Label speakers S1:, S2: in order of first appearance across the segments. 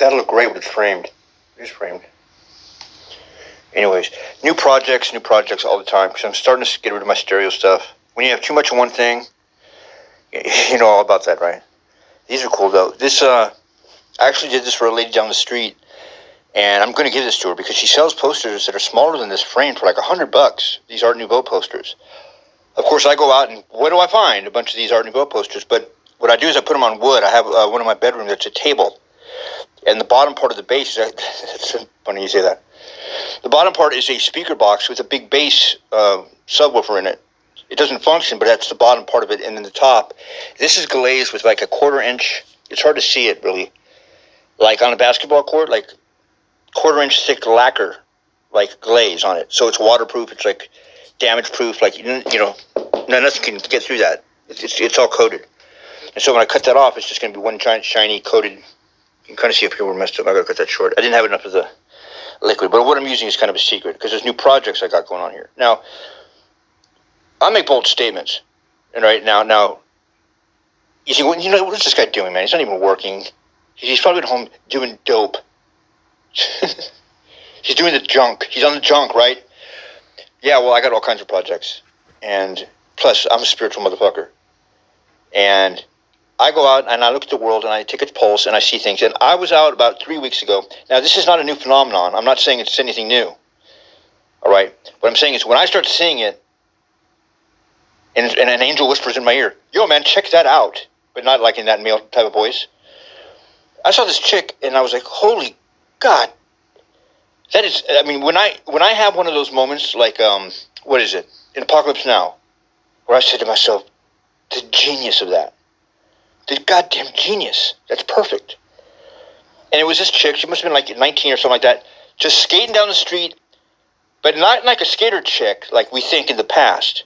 S1: That'll look great when it's framed. It is framed. Anyways, new projects all the time, because I'm starting to get rid of my stereo stuff. When you have too much of one thing, you know all about that, right? These are cool, though. This, I actually did this for a lady down the street, and I'm going to give this to her, because she sells posters that are smaller than this frame for like $100, these Art Nouveau posters. Of course, I go out, and what do I find? A bunch of these Art Nouveau posters, but what I do is I put them on wood. I have one in my bedroom that's a table, and the bottom part of the base, it's funny you say that. The bottom part is a speaker box with a big bass subwoofer in it. It doesn't function, but that's the bottom part of it. And then the top, this is glazed with like a 1/4 inch. It's hard to see it really. Like on a basketball court, like 1/4 inch thick lacquer, like glaze on it. So it's waterproof. It's like damage proof. Like, nothing can get through that. It's all coated. And so when I cut that off, it's just going to be one giant shiny coated. You can kind of see if people were messed up. I got to cut that short. I didn't have enough of the liquid, but what I'm using is kind of a secret, because there's new projects I got going on here. Now, I make bold statements, and right now, you see, what's this guy doing, man? He's not even working. He's probably at home doing dope. He's doing the junk. He's on the junk, right? Yeah, well, I got all kinds of projects, and plus, I'm a spiritual motherfucker, and I go out and I look at the world and I take its pulse and I see things. And I was out about 3 weeks ago. Now, this is not a new phenomenon. I'm not saying it's anything new. All right? What I'm saying is when I start seeing it and an angel whispers in my ear, yo, man, check that out. But not like in that male type of voice. I saw this chick and I was like, holy God. That is, I mean, when I have one of those moments like, what is it? In Apocalypse Now, where I said to myself, the genius of that. The goddamn genius. That's perfect. And it was this chick. She must have been like 19 or something like that. Just skating down the street. But not like a skater chick like we think in the past.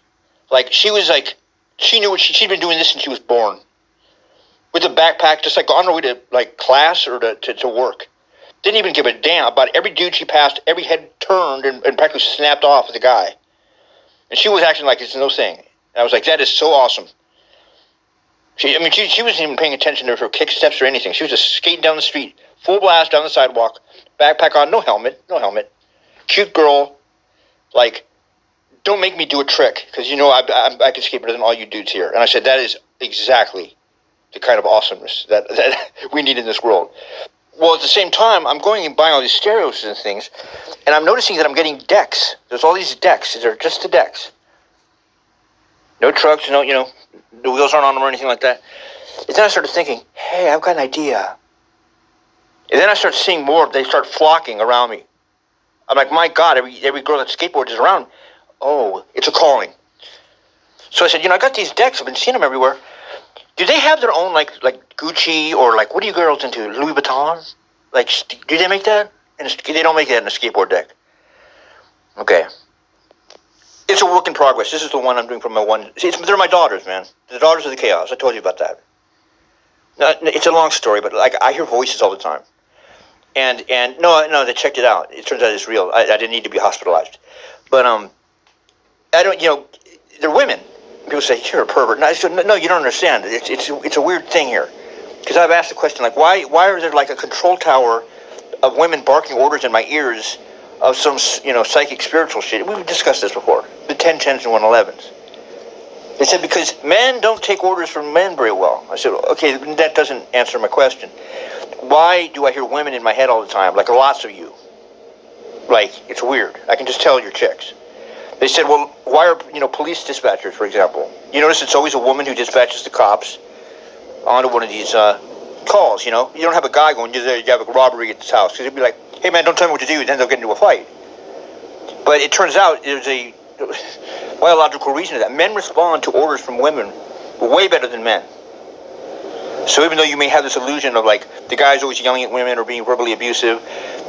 S1: Like she was like, she knew what she'd been doing this since she was born. With a backpack, just like on her way to like class or to work. Didn't even give a damn about every dude she passed. Every head turned and practically snapped off with the guy. And she was acting like it's no thing. And I was like, that is so awesome. She wasn't even paying attention to her kick steps or anything. She was just skating down the street, full blast down the sidewalk, backpack on, no helmet. Cute girl, like, don't make me do a trick, because I can skate better than all you dudes here. And I said, that is exactly the kind of awesomeness that we need in this world. Well, at the same time, I'm going and buying all these stereos and things, and I'm noticing that I'm getting decks. There's all these decks. They're just the decks. No trucks, the wheels aren't on them or anything like that. And then I started thinking, hey, I've got an idea. And then I started seeing more. They start flocking around me. I'm like, my God, every girl that skateboards is around. Oh, it's a calling. So I said, I got these decks. I've been seeing them everywhere. Do they have their own, like Gucci or, like, what are you girls into? Louis Vuitton? Like, do they make that? They don't make that in a skateboard deck. Okay. It's a work in progress. This is the one I'm doing for my one. See, they're my daughters, man. The daughters of the chaos. I told you about that. It's a long story, but like I hear voices all the time. And no, they checked it out. It turns out it's real. I didn't need to be hospitalized. But I don't. They're women. People say you're a pervert. No, no, you don't understand. It's a weird thing here. Because I've asked the question like, why is there like a control tower of women barking orders in my ears? Of some, psychic spiritual shit. We've discussed this before. The 1010s and 111s. They said because men don't take orders from men very well. I said, okay, that doesn't answer my question. Why do I hear women in my head all the time? Like lots of you. Like, it's weird. I can just tell you're chicks. They said, well, why are, police dispatchers, for example? You notice it's always a woman who dispatches the cops onto one of these calls, You don't have a guy going, you have a robbery at this house. Because it'd be like, hey, man, don't tell me what to do. Then they'll get into a fight. But it turns out there's a biological reason to that. Men respond to orders from women way better than men. So even though you may have this illusion of, like, the guy's always yelling at women or being verbally abusive,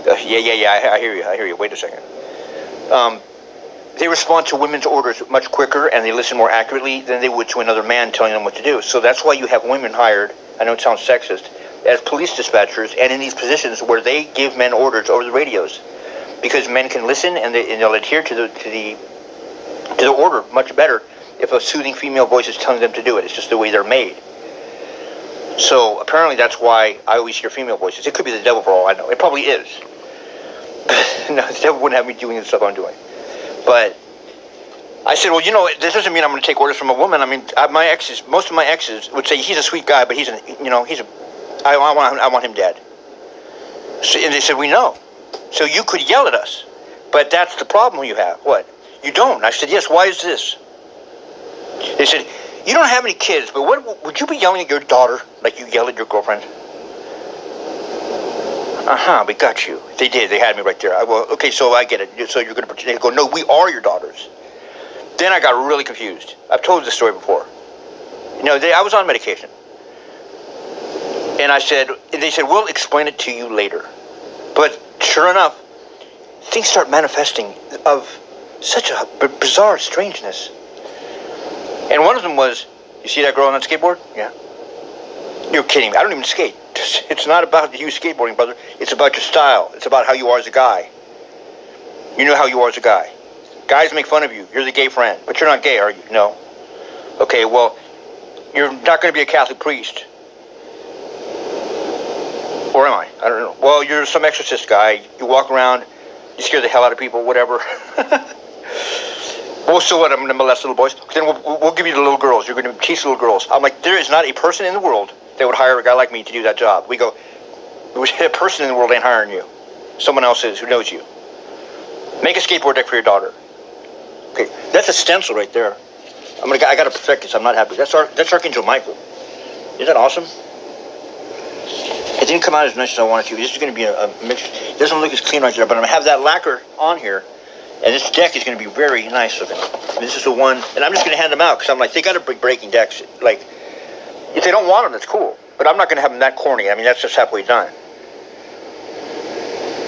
S1: I hear you. Wait a second. They respond to women's orders much quicker and they listen more accurately than they would to another man telling them what to do. So that's why you have women hired, I know it sounds sexist, as police dispatchers and in these positions where they give men orders over the radios, because men can listen and they'll adhere to the order much better if a soothing female voice is telling them to do it. It's just the way they're made. So apparently that's why I always hear female voices. It could be the devil for all I know. It probably is. No, the devil wouldn't have me doing the stuff I'm doing. But I said, well, this doesn't mean I'm going to take orders from a woman. I mean, most of my exes would say he's a sweet guy, but I want him dead. So, and they said, we know. So you could yell at us. But that's the problem you have. What? You don't. I said, yes, why is this? They said, you don't have any kids, but would you be yelling at your daughter like you yell at your girlfriend? We got you. They did. They had me right there. Okay, so I get it. So you're going to pretend. They go, no, we are your daughters. Then I got really confused. I've told this story before. I was on medication. And they said, we'll explain it to you later. But sure enough, things start manifesting of such a bizarre strangeness. And one of them was, you see that girl on that skateboard? Yeah. You're kidding me. I don't even skate. It's not about you skateboarding, brother. It's about your style. It's about how you are as a guy. You know how you are as a guy. Guys make fun of you. You're the gay friend. But you're not gay, are you? No. Okay, well, you're not going to be a Catholic priest. Or am I? I don't know. Well, you're some exorcist guy. You walk around, you scare the hell out of people, whatever. Well, so what? I'm going to molest little boys? Then we'll give you the little girls. You're going to teach little girls. I'm like, there is not a person in the world that would hire a guy like me to do that job. We go, a person in the world ain't hiring you. Someone else is who knows you. Make a skateboard deck for your daughter. Okay, that's a stencil right there. I got to perfect this. I'm not happy. That's Archangel Michael. Isn't that awesome? It didn't come out as nice as I wanted to. This is going to be a mix. It doesn't look as clean right there, but I'm going to have that lacquer on here. And this deck is going to be very nice looking. This is the one, and I'm just going to hand them out because I'm like, they got to bring breaking decks. Like, if they don't want them, that's cool. But I'm not going to have them that corny. I mean, that's just halfway done.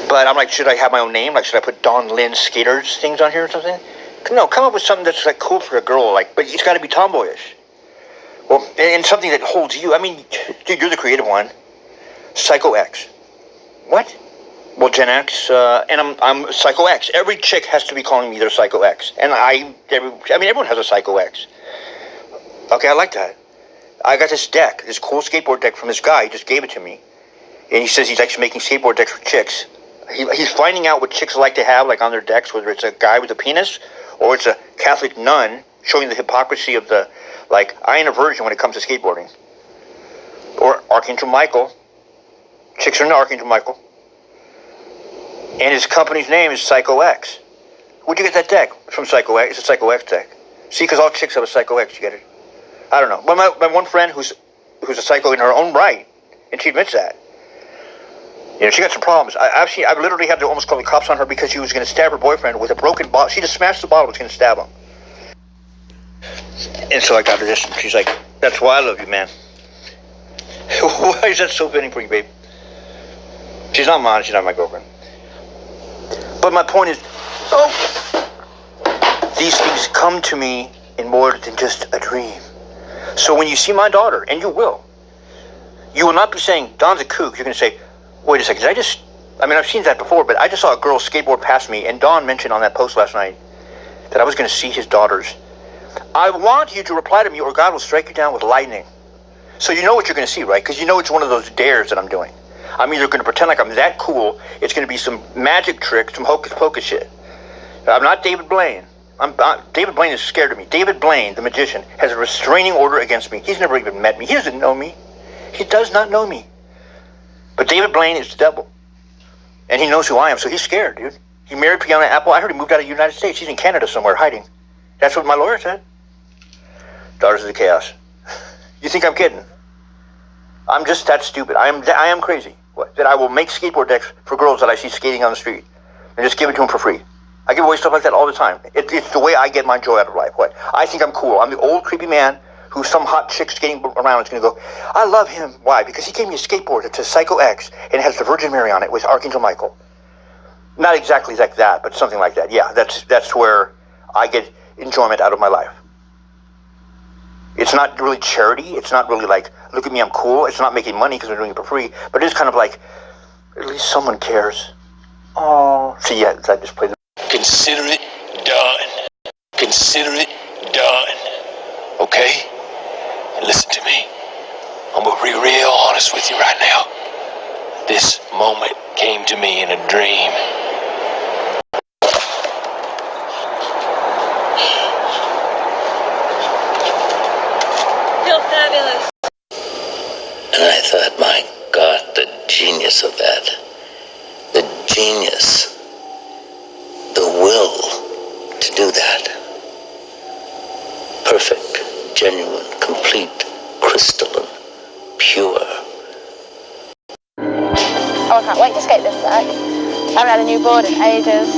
S1: But I'm like, should I have my own name? Like, should I put Don Lynn Skaters things on here or something? No, come up with something that's like cool for a girl. Like, but it's got to be tomboyish. Well, and something that holds you. I mean, dude, you're the creative one. Psycho X. What? Well, Gen X, and I'm Psycho X. Every chick has to be calling me their Psycho X. And everyone has a Psycho X. Okay, I like that. I got this deck, this cool skateboard deck from this guy. He just gave it to me. And he says he's actually making skateboard decks for chicks. He's finding out what chicks like to have, like on their decks, whether it's a guy with a penis or it's a Catholic nun showing the hypocrisy of the, like, I ain't a virgin when it comes to skateboarding. Or Archangel Michael. Chicks are into Archangel Michael. And his company's name is Psycho X. Where'd you get that deck? From Psycho X. It's a Psycho X deck. See, because all chicks have a Psycho X. You get it? I don't know. But my one friend who's a psycho in her own right, and she admits that. She got some problems. I literally had to almost call the cops on her because she was going to stab her boyfriend with a broken bottle. She just smashed the bottle, was going to stab him. And so I got her this, and she's like, that's why I love you, man. Why is that so fitting for you, babe? She's not mine. She's not my girlfriend. But my point is, these things come to me in more than just a dream. So when you see my daughter, and you will not be saying, Don's a kook. You're going to say, wait a second, I've seen that before, but I just saw a girl skateboard past me, and Don mentioned on that post last night that I was going to see his daughters. I want you to reply to me, or God will strike you down with lightning. So you know what you're going to see, right? Because you know it's one of those dares that I'm doing. I'm either going to pretend like I'm that cool, it's going to be some magic trick, some hocus pocus shit. I'm not David Blaine. David Blaine is scared of me. David Blaine, the magician, has a restraining order against me. He's never even met me. He doesn't know me. He does not know me. But David Blaine is the devil. And he knows who I am, so he's scared, dude. He married Fiona Apple. I heard he moved out of the United States. He's in Canada somewhere, hiding. That's what my lawyer said. Daughters of the Chaos. You think I'm kidding? I'm just that stupid. I am crazy. What? That I will make skateboard decks for girls that I see skating on the street and just give it to them for free. I give away stuff like that all the time. It's the way I get my joy out of life. What? I think I'm cool. I'm the old creepy man who some hot chick skating around is going to go, I love him. Why? Because he gave me a skateboard. It's a Psycho X, and it has the Virgin Mary on it with Archangel Michael. Not exactly like that, but something like that. Yeah, that's where I get enjoyment out of my life. It's not really charity. It's not really like, look at me, I'm cool. It's not making money because we're doing it for free. But it is kind of like, at least someone cares. Oh, see, yeah, I just played.
S2: Consider it done. Consider it done. Okay? And listen to me. I'm a real honest with you right now. This moment came to me in a dream.
S3: Feel fabulous.
S4: And I thought, my God, the genius of that. The genius. The will to do that. Perfect, genuine, complete, crystalline, pure.
S5: Oh, I can't wait to skate this back. I haven't had a new board in ages.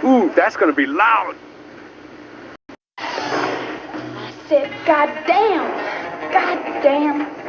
S6: Ooh, that's gonna be loud.
S5: I said, God damn. God damn.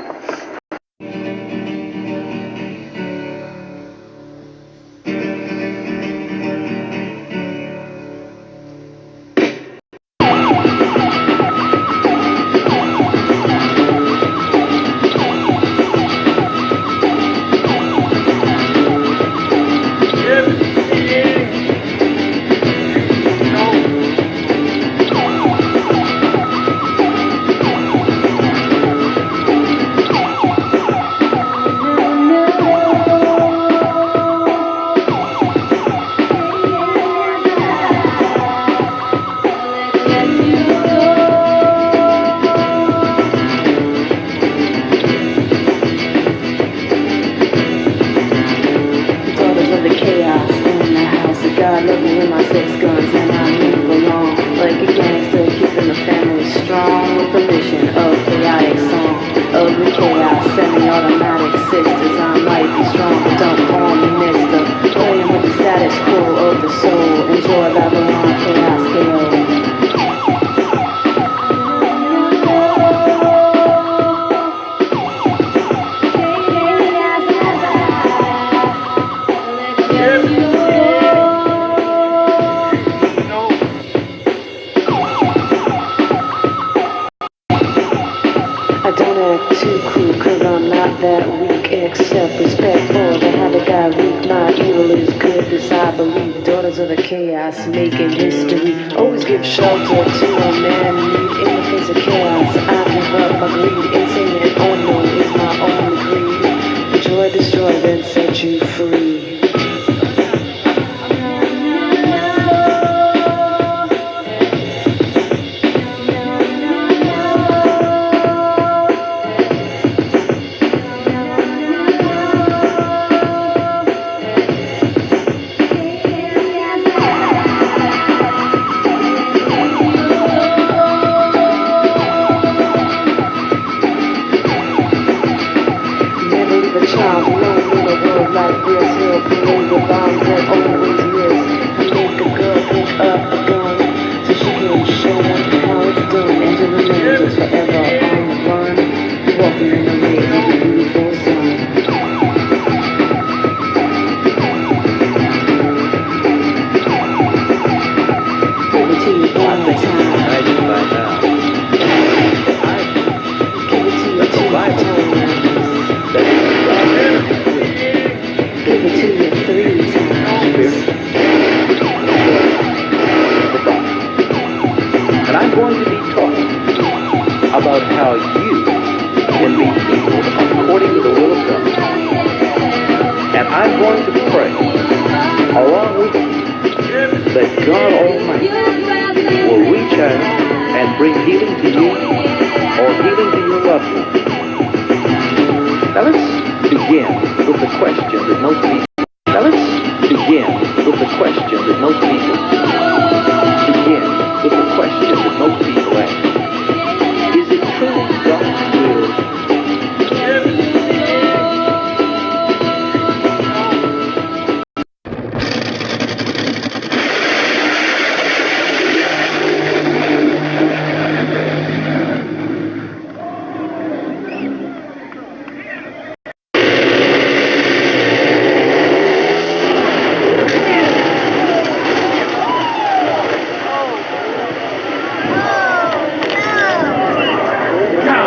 S7: God love me with my 6 guns and I move along like a gangster, keeping the family strong with the mission of chaotic song. Ugly chaos, semi-automatic sisters. I might be strong, but don't call me mister. Playing with the status quo of the soul. Enjoy Babylon, chaos, KO. I don't act too cool, cause I'm not that weak. Accept respect for the habit got weak. My evil is good, this I believe. Daughters of the chaos, making history. Always give shelter to a man in need in the face of chaos. I give up my greed, insane and unknown is my only creed. Enjoy, destroy, then set you free. yes, he'll play the bombs that always miss. I make a girl pick up a gun so she can show them how it's done. And to remain just forever on the run, walking in the rays of the beautiful sun. Give it to you one more time. Give it to you two more times. Give it to you 3 times.
S3: And I'm going to be talking about how you can be healed according to the will of God. And I'm going to pray along with you that God Almighty will reach out and bring healing to you or healing to your loved ones. Now let's begin with the question that most people